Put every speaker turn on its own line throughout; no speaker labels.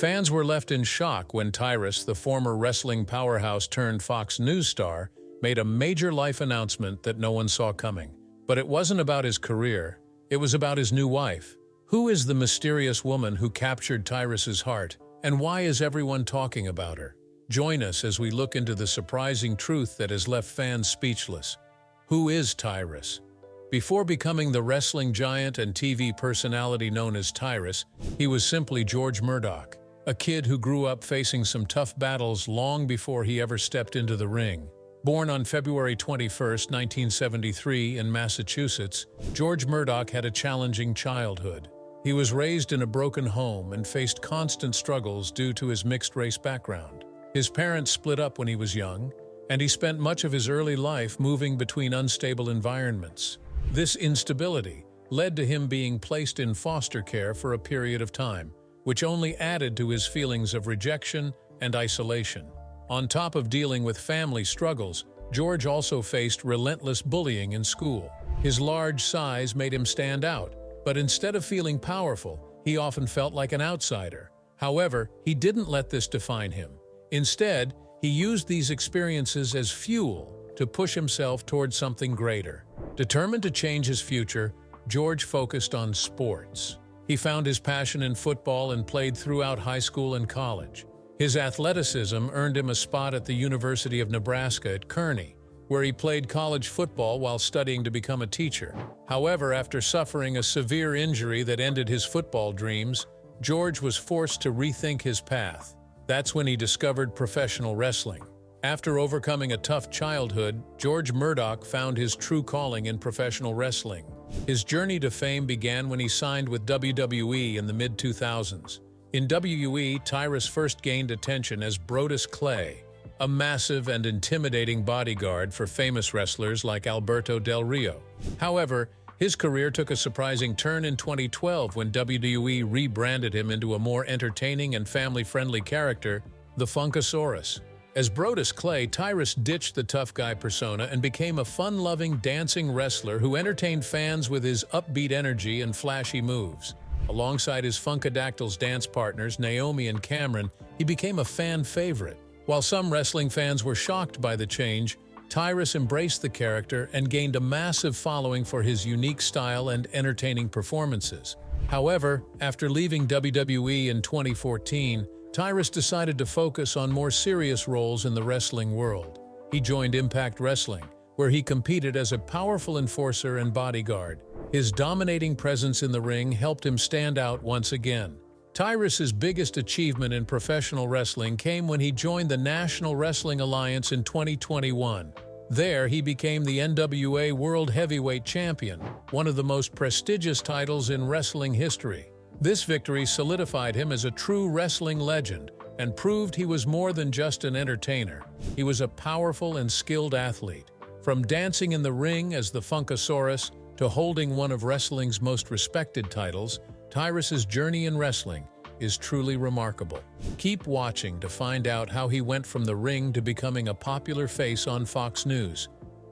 Fans were left in shock when Tyrus, the former wrestling powerhouse turned Fox News star, made a major life announcement that no one saw coming. But it wasn't about his career, it was about his new wife. Who is the mysterious woman who captured Tyrus's heart, and why is everyone talking about her? Join us as we look into the surprising truth that has left fans speechless. Who is Tyrus? Before becoming the wrestling giant and TV personality known as Tyrus, he was simply George Murdoch, a kid who grew up facing some tough battles long before he ever stepped into the ring. Born on February 21, 1973 in Massachusetts, George Murdoch had a challenging childhood. He was raised in a broken home and faced constant struggles due to his mixed-race background. His parents split up when he was young, and he spent much of his early life moving between unstable environments. This instability led to him being placed in foster care for a period of time, which only added to his feelings of rejection and isolation. On top of dealing with family struggles, George also faced relentless bullying in school. His large size made him stand out, but instead of feeling powerful, he often felt like an outsider. However, he didn't let this define him. Instead, he used these experiences as fuel to push himself towards something greater. Determined to change his future, George focused on sports. He found his passion in football and played throughout high school and college. His athleticism earned him a spot at the University of Nebraska at Kearney, where he played college football while studying to become a teacher. However, after suffering a severe injury that ended his football dreams, George was forced to rethink his path. That's when he discovered professional wrestling. After overcoming a tough childhood, George Murdoch found his true calling in professional wrestling. His journey to fame began when he signed with WWE in the mid-2000s. In WWE, Tyrus first gained attention as Brodus Clay, a massive and intimidating bodyguard for famous wrestlers like Alberto Del Rio. However, his career took a surprising turn in 2012 when WWE rebranded him into a more entertaining and family-friendly character, the Funkasaurus. As Brodus Clay, Tyrus ditched the tough guy persona and became a fun-loving, dancing wrestler who entertained fans with his upbeat energy and flashy moves. Alongside his Funkadactyls dance partners, Naomi and Cameron, he became a fan favorite. While some wrestling fans were shocked by the change, Tyrus embraced the character and gained a massive following for his unique style and entertaining performances. However, after leaving WWE in 2014, Tyrus decided to focus on more serious roles in the wrestling world. He joined Impact Wrestling, where he competed as a powerful enforcer and bodyguard. His dominating presence in the ring helped him stand out once again. Tyrus's biggest achievement in professional wrestling came when he joined the National Wrestling Alliance in 2021. There, he became the NWA World Heavyweight Champion, one of the most prestigious titles in wrestling history. This victory solidified him as a true wrestling legend and proved he was more than just an entertainer. He was a powerful and skilled athlete. From dancing in the ring as the Funkasaurus to holding one of wrestling's most respected titles, Tyrus's journey in wrestling is truly remarkable. Keep watching to find out how he went from the ring to becoming a popular face on Fox News,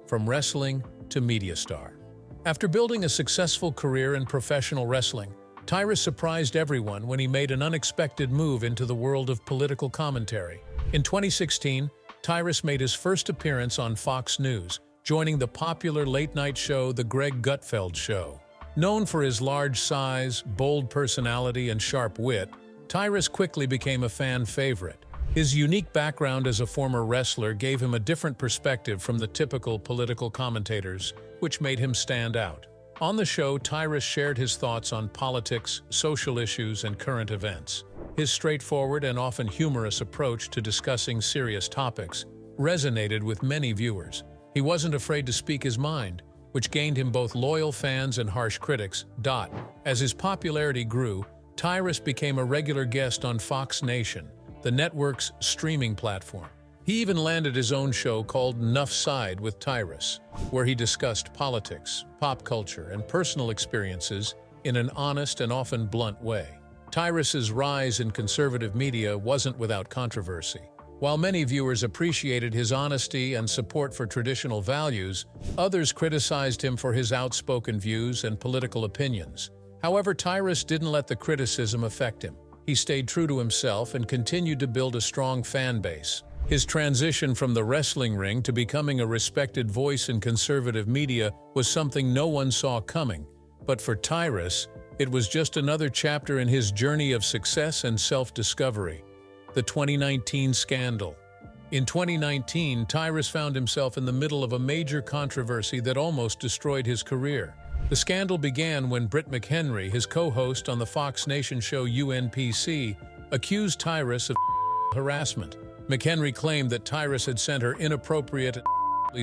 from wrestling to media star. After building a successful career in professional wrestling, Tyrus surprised everyone when he made an unexpected move into the world of political commentary. In 2016, Tyrus made his first appearance on Fox News, joining the popular late-night show The Greg Gutfeld Show. Known for his large size, bold personality, and sharp wit, Tyrus quickly became a fan favorite. His unique background as a former wrestler gave him a different perspective from the typical political commentators, which made him stand out. On the show, Tyrus shared his thoughts on politics, social issues, and current events. His straightforward and often humorous approach to discussing serious topics resonated with many viewers. He wasn't afraid to speak his mind, which gained him both loyal fans and harsh critics. As his popularity grew, Tyrus became a regular guest on Fox Nation, the network's streaming platform. He even landed his own show called Nuff Side with Tyrus, where he discussed politics, pop culture, and personal experiences in an honest and often blunt way. Tyrus's rise in conservative media wasn't without controversy. While many viewers appreciated his honesty and support for traditional values, others criticized him for his outspoken views and political opinions. However, Tyrus didn't let the criticism affect him. he stayed true to himself and continued to build a strong fan base. His transition from the wrestling ring to becoming a respected voice in conservative media was something no one saw coming. But for Tyrus, it was just another chapter in his journey of success and self-discovery. The 2019 scandal. In 2019, Tyrus found himself in the middle of a major controversy that almost destroyed his career. The scandal began when Britt McHenry, his co-host on the Fox Nation show UNPC, accused Tyrus of harassment. McHenry claimed that Tyrus had sent her inappropriate,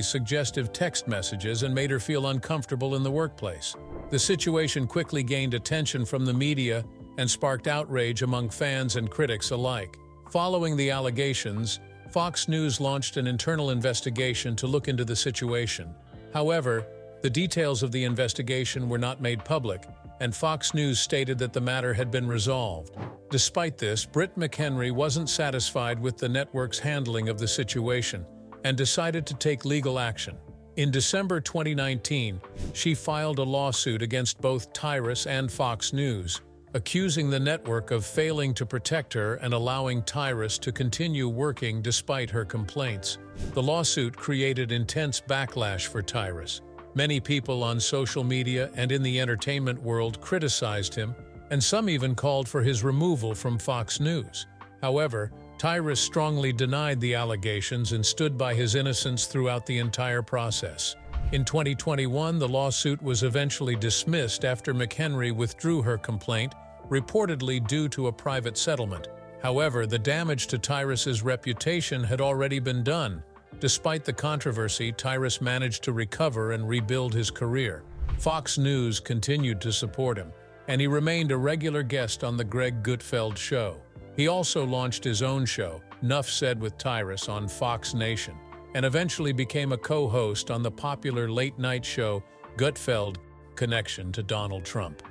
suggestive text messages and made her feel uncomfortable in the workplace. The situation quickly gained attention from the media and sparked outrage among fans and critics alike. Following the allegations, Fox News launched an internal investigation to look into the situation. However, the details of the investigation were not made public, and Fox News stated that the matter had been resolved. Despite this, Britt McHenry wasn't satisfied with the network's handling of the situation and decided to take legal action. In December 2019, she filed a lawsuit against both Tyrus and Fox News, accusing the network of failing to protect her and allowing Tyrus to continue working despite her complaints. The lawsuit created intense backlash for Tyrus. Many people on social media and in the entertainment world criticized him, and some even called for his removal from Fox News. However, Tyrus strongly denied the allegations and stood by his innocence throughout the entire process. In 2021, the lawsuit was eventually dismissed after McHenry withdrew her complaint, reportedly due to a private settlement. However, the damage to Tyrus's reputation had already been done. Despite the controversy, Tyrus managed to recover and rebuild his career. Fox News continued to support him, and he remained a regular guest on the Greg Gutfeld show. He also launched his own show, Nuff Said with Tyrus, on Fox Nation, and eventually became a co-host on the popular late-night show Gutfeld, Connection to Donald Trump.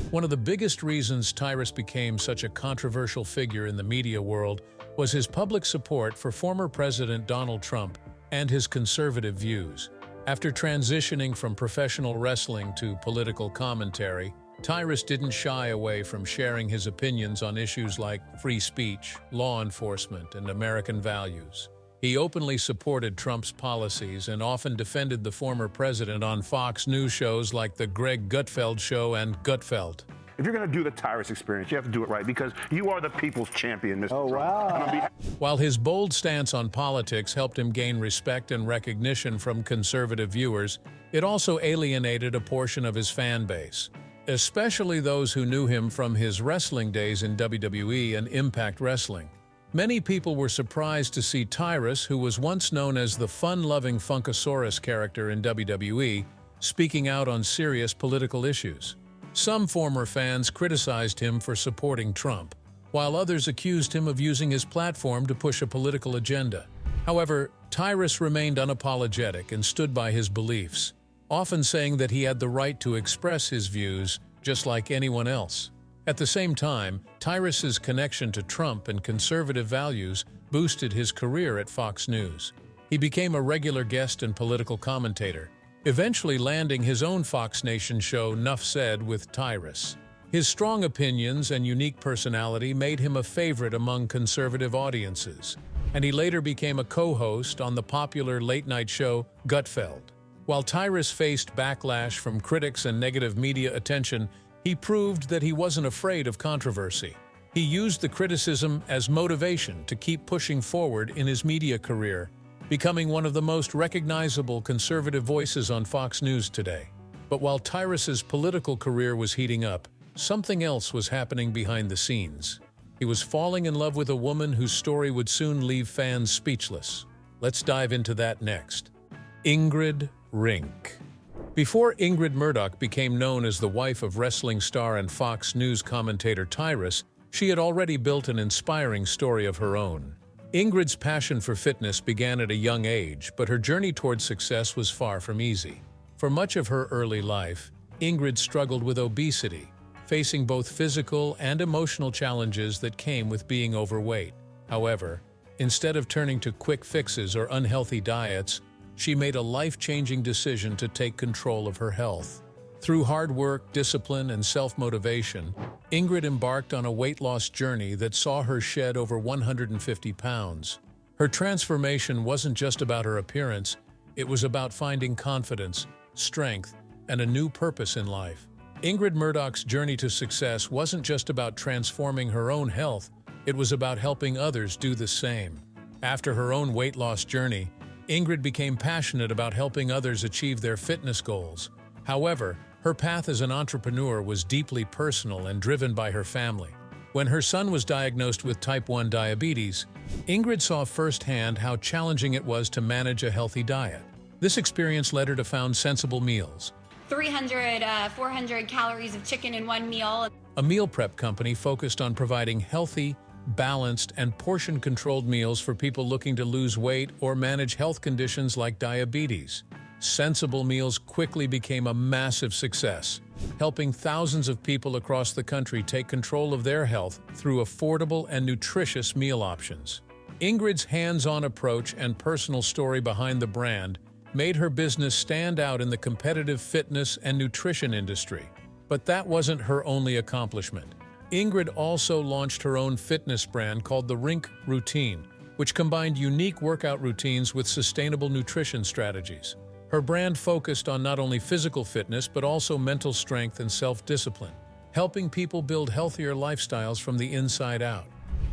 One of the biggest reasons Tyrus became such a controversial figure in the media world was his public support for former President Donald Trump and his conservative views. After transitioning from professional wrestling to political commentary, Tyrus didn't shy away from sharing his opinions on issues like free speech, law enforcement, and American values. He openly supported Trump's policies and often defended the former president on Fox News shows like The Greg Gutfeld Show and Gutfeld.
If you're going to do the Tyrus experience, you have to do it right because you are the people's champion, Mr.
Oh,
Trump.
wow.
While his bold stance on politics helped him gain respect and recognition from conservative viewers, it also alienated a portion of his fan base, especially those who knew him from his wrestling days in WWE and Impact Wrestling. Many people were surprised to see Tyrus, who was once known as the fun-loving Funkasaurus character in WWE, speaking out on serious political issues. Some former fans criticized him for supporting Trump, while others accused him of using his platform to push a political agenda. However, Tyrus remained unapologetic and stood by his beliefs, often saying that he had the right to express his views just like anyone else. At the same time, Tyrus's connection to Trump and conservative values boosted his career at Fox News. He became a regular guest and political commentator, eventually landing his own Fox Nation show Nuff Said with Tyrus. His strong opinions and unique personality made him a favorite among conservative audiences, and he later became a co-host on the popular late-night show Gutfeld. While Tyrus faced backlash from critics and negative media attention, he proved that he wasn't afraid of controversy. He used the criticism as motivation to keep pushing forward in his media career, becoming one of the most recognizable conservative voices on Fox News today. But while Tyrus's political career was heating up, something else was happening behind the scenes. He was falling in love with a woman whose story would soon leave fans speechless. Let's dive into that next. Ingrid Rinck. Before Ingrid Murdoch became known as the wife of wrestling star and Fox News commentator Tyrus, she had already built an inspiring story of her own. Ingrid's passion for fitness began at a young age, but her journey towards success was far from easy. For much of her early life, Ingrid struggled with obesity, facing both physical and emotional challenges that came with being overweight. However, instead of turning to quick fixes or unhealthy diets, she made a life-changing decision to take control of her health. Through hard work, discipline, and self-motivation, Ingrid embarked on a weight loss journey that saw her shed over 150 pounds. Her transformation wasn't just about her appearance, it was about finding confidence, strength, and a new purpose in life. Ingrid Murdoch's journey to success wasn't just about transforming her own health, it was about helping others do the same. After her own weight loss journey, Ingrid became passionate about helping others achieve their fitness goals. However, her path as an entrepreneur was deeply personal and driven by her family. When her son was diagnosed with type 1 diabetes, Ingrid saw firsthand how challenging it was to manage a healthy diet. This experience led her to found Sensible Meals,
300, 400 calories of chicken in one meal.
a meal prep company focused on providing healthy, balanced, and portion-controlled meals for people looking to lose weight or manage health conditions like diabetes. Sensible Meals quickly became a massive success, helping thousands of people across the country take control of their health through affordable and nutritious meal options. Ingrid's hands-on approach and personal story behind the brand made her business stand out in the competitive fitness and nutrition industry. But that wasn't her only accomplishment. Ingrid also launched her own fitness brand called the Rinck routine, which combined unique workout routines with sustainable nutrition strategies. Her brand focused on not only physical fitness but also mental strength and self-discipline, helping people build healthier lifestyles from the inside out.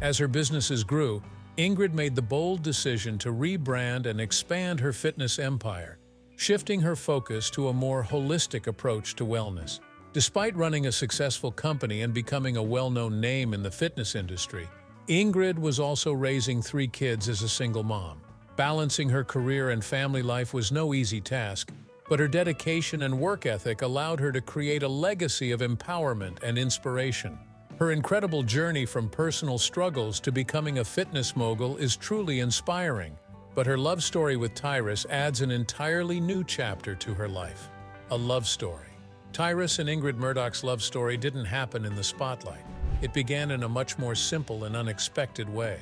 As her businesses grew, Ingrid made the bold decision to rebrand and expand her fitness empire, shifting her focus to a more holistic approach to wellness. Despite running a successful company and becoming a well-known name in the fitness industry, Ingrid was also raising 3 kids as a single mom. Balancing her career and family life was no easy task, but her dedication and work ethic allowed her to create a legacy of empowerment and inspiration. Her incredible journey from personal struggles to becoming a fitness mogul is truly inspiring, but her love story with Tyrus adds an entirely new chapter to her life. A love story. Tyrus and Ingrid Murdoch's love story didn't happen in the spotlight. It began in a much more simple and unexpected way.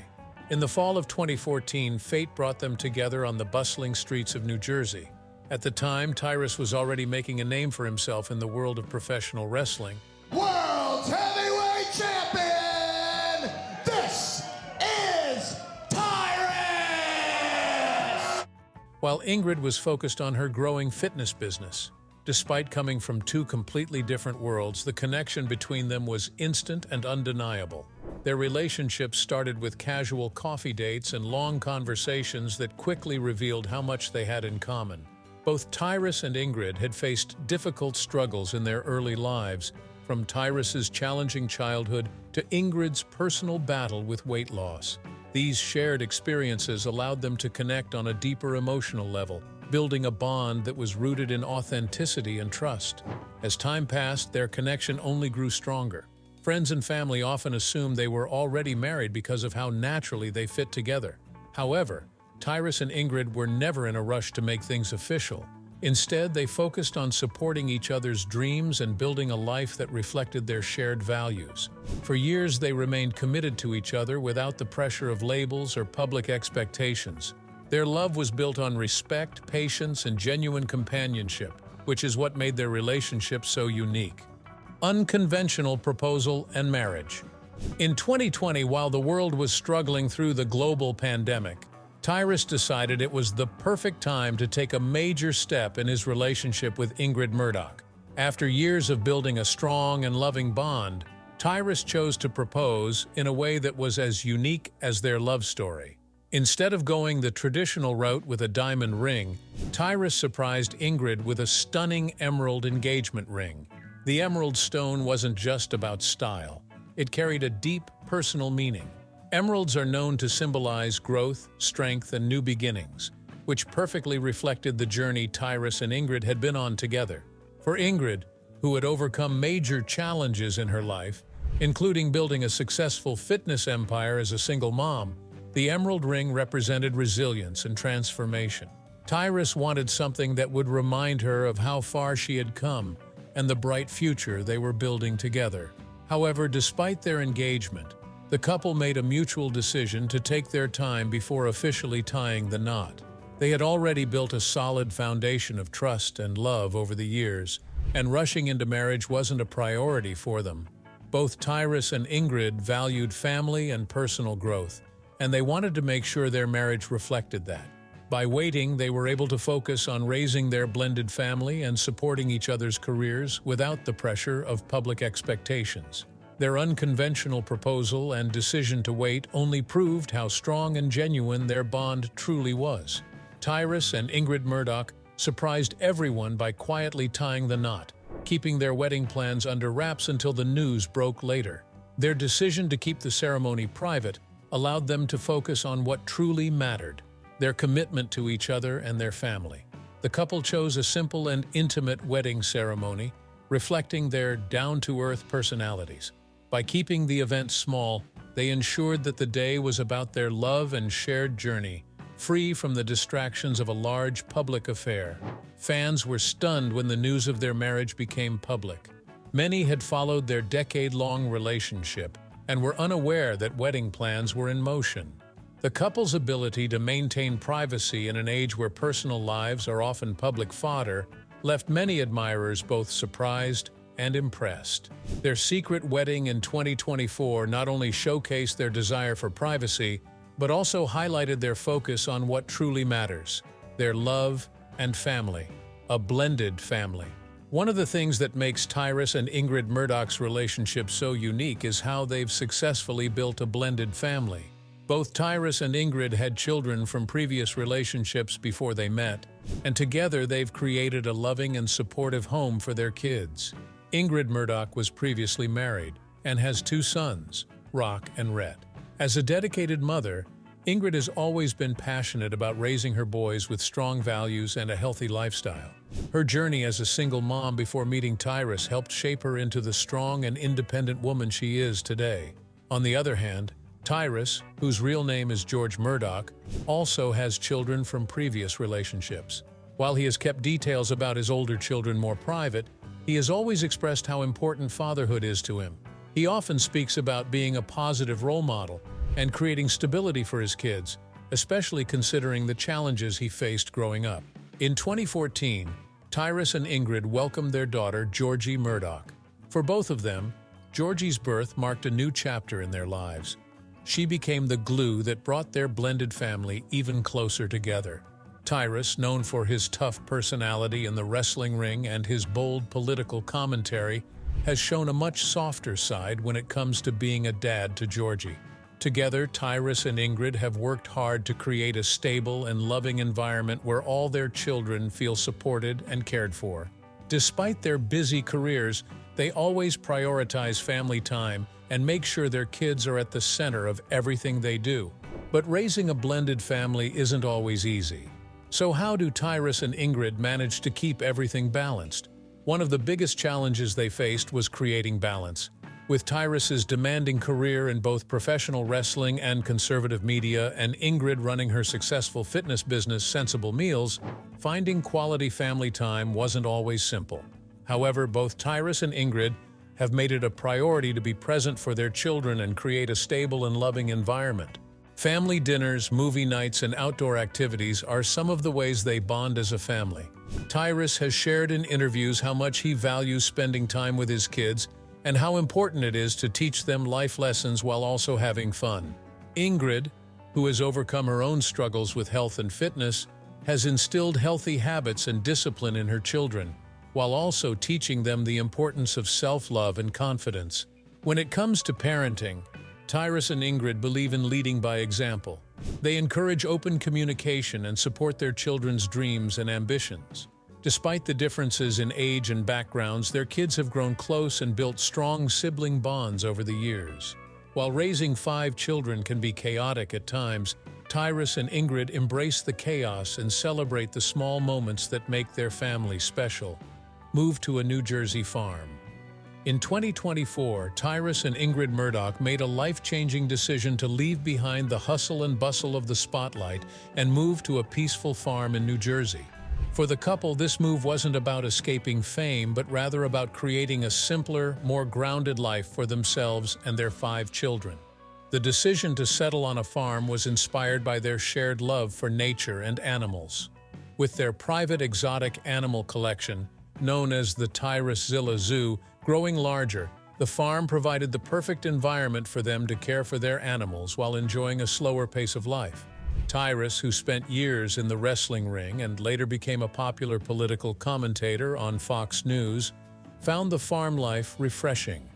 In the fall of 2014, fate brought them together on the bustling streets of New Jersey. At the time, Tyrus was already making a name for himself in the world of professional wrestling.
World's Heavyweight Champion, this is Tyrus!
While Ingrid was focused on her growing fitness business. Despite coming from 2 completely different worlds, the connection between them was instant and undeniable. Their relationship started with casual coffee dates and long conversations that quickly revealed how much they had in common. Both Tyrus and Ingrid had faced difficult struggles in their early lives, from Tyrus's challenging childhood to Ingrid's personal battle with weight loss. These shared experiences allowed them to connect on a deeper emotional level, building a bond that was rooted in authenticity and trust. As time passed, their connection only grew stronger. Friends and family often assumed they were already married because of how naturally they fit together. However, Tyrus and Ingrid were never in a rush to make things official. Instead, they focused on supporting each other's dreams and building a life that reflected their shared values. For years, they remained committed to each other without the pressure of labels or public expectations. Their love was built on respect, patience, and genuine companionship, which is what made their relationship so unique. Unconventional proposal and marriage. In 2020, while the world was struggling through the global pandemic, Tyrus decided it was the perfect time to take a major step in his relationship with Ingrid Murdoch. After years of building a strong and loving bond, Tyrus chose to propose in a way that was as unique as their love story. Instead of going the traditional route with a diamond ring, Tyrus surprised Ingrid with a stunning emerald engagement ring. The emerald stone wasn't just about style. It carried a deep, personal meaning. Emeralds are known to symbolize growth, strength, and new beginnings, which perfectly reflected the journey Tyrus and Ingrid had been on together. For Ingrid, who had overcome major challenges in her life, including building a successful fitness empire as a single mom, the emerald ring represented resilience and transformation. Tyrus wanted something that would remind her of how far she had come and the bright future they were building together. However, despite their engagement, the couple made a mutual decision to take their time before officially tying the knot. They had already built a solid foundation of trust and love over the years, and rushing into marriage wasn't a priority for them. Both Tyrus and Ingrid valued family and personal growth, and they wanted to make sure their marriage reflected that. By waiting, they were able to focus on raising their blended family and supporting each other's careers without the pressure of public expectations. Their unconventional proposal and decision to wait only proved how strong and genuine their bond truly was. Tyrus and Ingrid Murdoch surprised everyone by quietly tying the knot, keeping their wedding plans under wraps until the news broke later. Their decision to keep the ceremony private allowed them to focus on what truly mattered: their commitment to each other and their family. The couple chose a simple and intimate wedding ceremony, reflecting their down-to-earth personalities. By keeping the event small, they ensured that the day was about their love and shared journey, free from the distractions of a large public affair. Fans were stunned when the news of their marriage became public. Many had followed their decade-long relationship and were unaware that wedding plans were in motion. The couple's ability to maintain privacy in an age where personal lives are often public fodder left many admirers both surprised and impressed. Their secret wedding in 2024 not only showcased their desire for privacy, but also highlighted their focus on what truly matters: their love and family, a blended family. One of the things that makes Tyrus and Ingrid Murdoch's relationship so unique is how they've successfully built a blended family. Both Tyrus and Ingrid had children from previous relationships before they met, and together they've created a loving and supportive home for their kids. Ingrid Murdoch was previously married and has 2 sons, Rock and Rhett. As a dedicated mother, Ingrid has always been passionate about raising her boys with strong values and a healthy lifestyle. Her journey as a single mom before meeting Tyrus helped shape her into the strong and independent woman she is today. On the other hand, Tyrus, whose real name is George Murdoch, also has children from previous relationships. While he has kept details about his older children more private, he has always expressed how important fatherhood is to him. He often speaks about being a positive role model and creating stability for his kids, especially considering the challenges he faced growing up. In 2014, Tyrus and Ingrid welcomed their daughter, Georgie Murdoch. For both of them, Georgie's birth marked a new chapter in their lives. She became the glue that brought their blended family even closer together. Tyrus, known for his tough personality in the wrestling ring and his bold political commentary, has shown a much softer side when it comes to being a dad to Georgie. Together, Tyrus and Ingrid have worked hard to create a stable and loving environment where all their children feel supported and cared for. Despite their busy careers, they always prioritize family time and make sure their kids are at the center of everything they do. But raising a blended family isn't always easy. So how do Tyrus and Ingrid manage to keep everything balanced? One of the biggest challenges they faced was creating balance. With Tyrus's demanding career in both professional wrestling and conservative media, and Ingrid running her successful fitness business Sensible Meals, finding quality family time wasn't always simple. However, both Tyrus and Ingrid have made it a priority to be present for their children and create a stable and loving environment. Family dinners, movie nights, and outdoor activities are some of the ways they bond as a family. Tyrus has shared in interviews how much he values spending time with his kids and how important it is to teach them life lessons while also having fun. Ingrid, who has overcome her own struggles with health and fitness, has instilled healthy habits and discipline in her children, while also teaching them the importance of self-love and confidence. When it comes to parenting, Tyrus and Ingrid believe in leading by example. They encourage open communication and support their children's dreams and ambitions. Despite the differences in age and backgrounds, their kids have grown close and built strong sibling bonds over the years. While raising 5 children can be chaotic at times, Tyrus and Ingrid embrace the chaos and celebrate the small moments that make their family special. Move to a New Jersey farm. In 2024, Tyrus and Ingrid Murdoch made a life-changing decision to leave behind the hustle and bustle of the spotlight and move to a peaceful farm in New Jersey. For the couple, this move wasn't about escaping fame, but rather about creating a simpler, more grounded life for themselves and their 5 children. The decision to settle on a farm was inspired by their shared love for nature and animals. With their private exotic animal collection, known as the Tyrus Zilla Zoo, growing larger, The farm provided the perfect environment for them to care for their animals while enjoying a slower pace of life. Tyrus, who spent years in the wrestling ring and later became a popular political commentator on Fox News, found the farm life refreshing.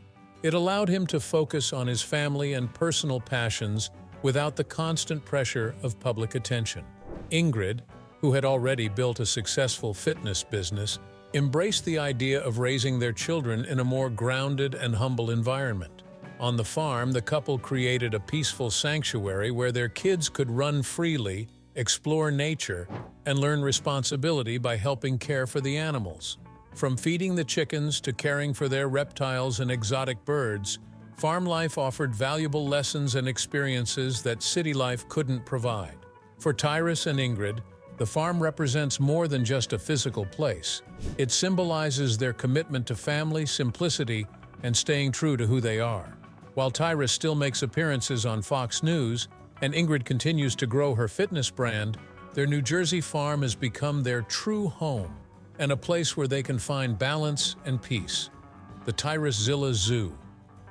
It allowed him to focus on his family and personal passions without the constant pressure of public attention. Ingrid, who had already built a successful fitness business, embraced the idea of raising their children in a more grounded and humble environment. On the farm, the couple created a peaceful sanctuary where their kids could run freely, explore nature, and learn responsibility by helping care for the animals. From feeding the chickens to caring for their reptiles and exotic birds, farm life offered valuable lessons and experiences that city life couldn't provide. For Tyrus and Ingrid, the farm represents more than just a physical place. It symbolizes their commitment to family, simplicity, and staying true to who they are. While Tyrus still makes appearances on Fox News and Ingrid continues to grow her fitness brand, their New Jersey farm has become their true home and a place where they can find balance and peace. The Tyrus Zilla Zoo.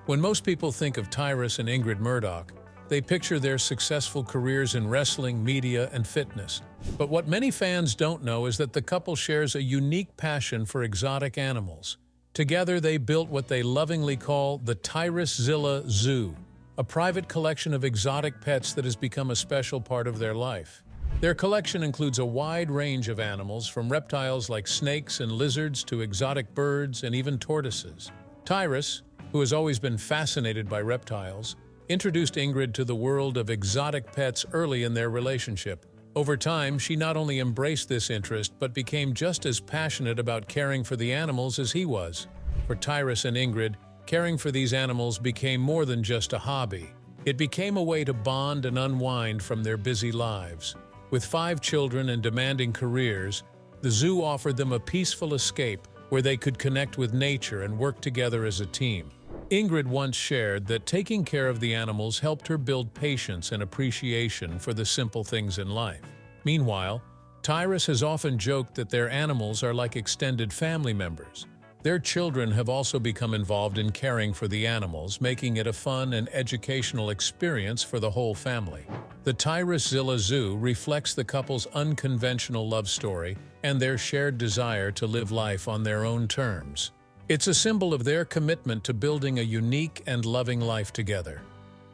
When most people think of Tyrus and Ingrid Murdoch, they picture their successful careers in wrestling, media, and fitness. But what many fans don't know is that the couple shares a unique passion for exotic animals. Together, they built what they lovingly call the Tyrus Zilla Zoo, a private collection of exotic pets that has become a special part of their life. Their collection includes a wide range of animals, from reptiles like snakes and lizards to exotic birds and even tortoises. Tyrus, who has always been fascinated by reptiles, introduced Ingrid to the world of exotic pets early in their relationship. Over time, she not only embraced this interest, but became just as passionate about caring for the animals as he was. For Tyrus and Ingrid, caring for these animals became more than just a hobby. It became a way to bond and unwind from their busy lives. With 5 children and demanding careers, the zoo offered them a peaceful escape where they could connect with nature and work together as a team. Ingrid once shared that taking care of the animals helped her build patience and appreciation for the simple things in life. Meanwhile, Tyrus has often joked that their animals are like extended family members. Their children have also become involved in caring for the animals, making it a fun and educational experience for the whole family. The Tyrus Zilla Zoo reflects the couple's unconventional love story and their shared desire to live life on their own terms. It's a symbol of their commitment to building a unique and loving life together.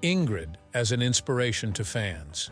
Ingrid as an inspiration to fans.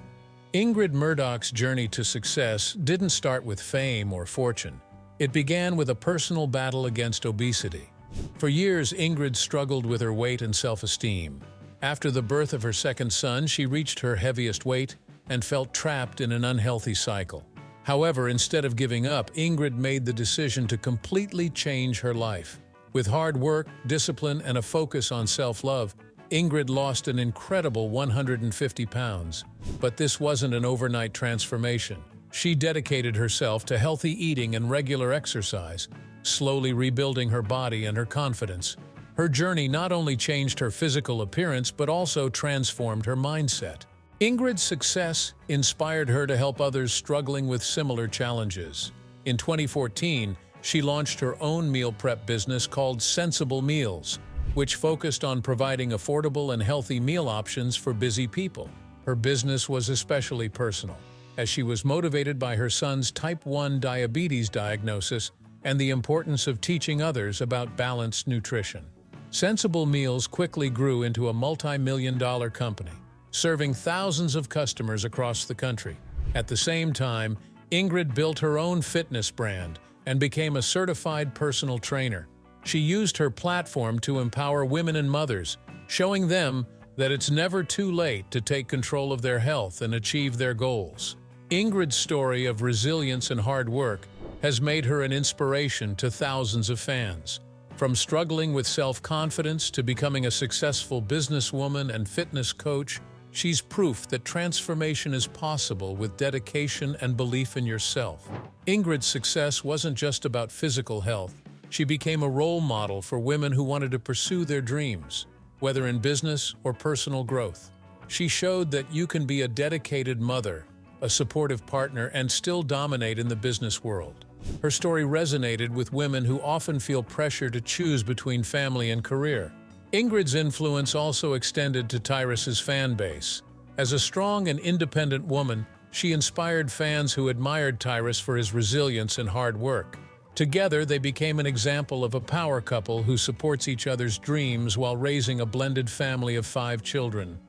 Ingrid Murdoch's journey to success didn't start with fame or fortune. It began with a personal battle against obesity. For years, Ingrid struggled with her weight and self-esteem. After the birth of her second son, she reached her heaviest weight and felt trapped in an unhealthy cycle. However, instead of giving up, Ingrid made the decision to completely change her life. With hard work, discipline, and a focus on self-love, Ingrid lost an incredible 150 pounds. But this wasn't an overnight transformation. She dedicated herself to healthy eating and regular exercise, slowly rebuilding her body and her confidence. Her journey not only changed her physical appearance, but also transformed her mindset. Ingrid's success inspired her to help others struggling with similar challenges. In 2014, she launched her own meal prep business called Sensible Meals, which focused on providing affordable and healthy meal options for busy people. Her business was especially personal, as she was motivated by her son's type 1 diabetes diagnosis and the importance of teaching others about balanced nutrition. Sensible Meals quickly grew into a multi-million-dollar company, serving thousands of customers across the country. At the same time, Ingrid built her own fitness brand and became a certified personal trainer. She used her platform to empower women and mothers, showing them that it's never too late to take control of their health and achieve their goals. Ingrid's story of resilience and hard work has made her an inspiration to thousands of fans. From struggling with self-confidence to becoming a successful businesswoman and fitness coach, she's proof that transformation is possible with dedication and belief in yourself. Ingrid's success wasn't just about physical health. She became a role model for women who wanted to pursue their dreams, whether in business or personal growth. She showed that you can be a dedicated mother, a supportive partner, and still dominate in the business world. Her story resonated with women who often feel pressure to choose between family and career. Ingrid's influence also extended to Tyrus's fan base. As a strong and independent woman, she inspired fans who admired Tyrus for his resilience and hard work. Together, they became an example of a power couple who supports each other's dreams while raising a blended family of 5 children.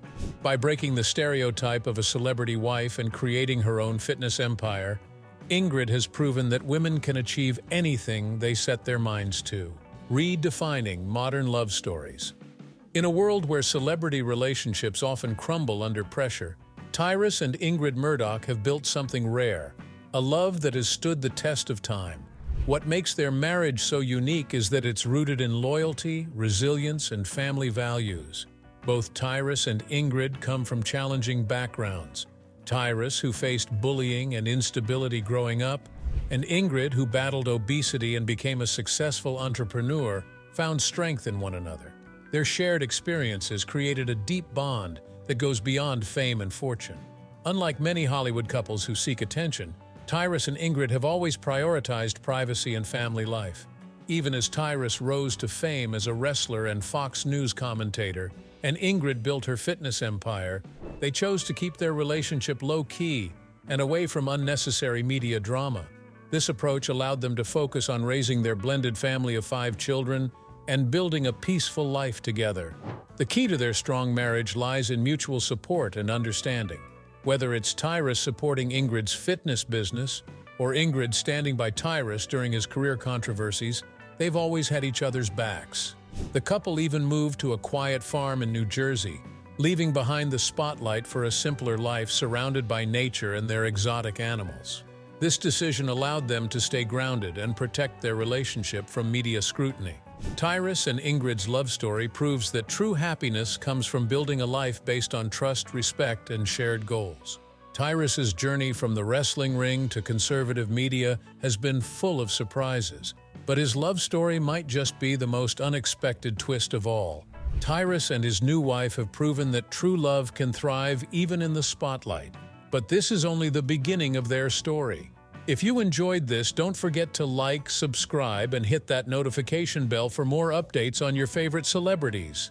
By breaking the stereotype of a celebrity wife and creating her own fitness empire, Ingrid has proven that women can achieve anything they set their minds to. Redefining modern love stories. In a world where celebrity relationships often crumble under pressure, Tyrus and Ingrid Murdoch have built something rare, a love that has stood the test of time. What makes their marriage so unique is that it's rooted in loyalty, resilience, and family values. Both Tyrus and Ingrid come from challenging backgrounds. Tyrus, who faced bullying and instability growing up, and Ingrid, who battled obesity and became a successful entrepreneur, found strength in one another. Their shared experiences created a deep bond that goes beyond fame and fortune. Unlike many Hollywood couples who seek attention, Tyrus and Ingrid have always prioritized privacy and family life. Even as Tyrus rose to fame as a wrestler and Fox News commentator, and Ingrid built her fitness empire, they chose to keep their relationship low-key and away from unnecessary media drama. This approach allowed them to focus on raising their blended family of 5 children and building a peaceful life together. The key to their strong marriage lies in mutual support and understanding. Whether it's Tyrus supporting Ingrid's fitness business or Ingrid standing by Tyrus during his career controversies, they've always had each other's backs. The couple even moved to a quiet farm in New Jersey, leaving behind the spotlight for a simpler life surrounded by nature and their exotic animals. This decision allowed them to stay grounded and protect their relationship from media scrutiny. Tyrus and Ingrid's love story proves that true happiness comes from building a life based on trust, respect, and shared goals. Tyrus's journey from the wrestling ring to conservative media has been full of surprises, but his love story might just be the most unexpected twist of all. Tyrus and his new wife have proven that true love can thrive even in the spotlight, but this is only the beginning of their story. If you enjoyed this, don't forget to like, subscribe, and hit that notification bell for more updates on your favorite celebrities.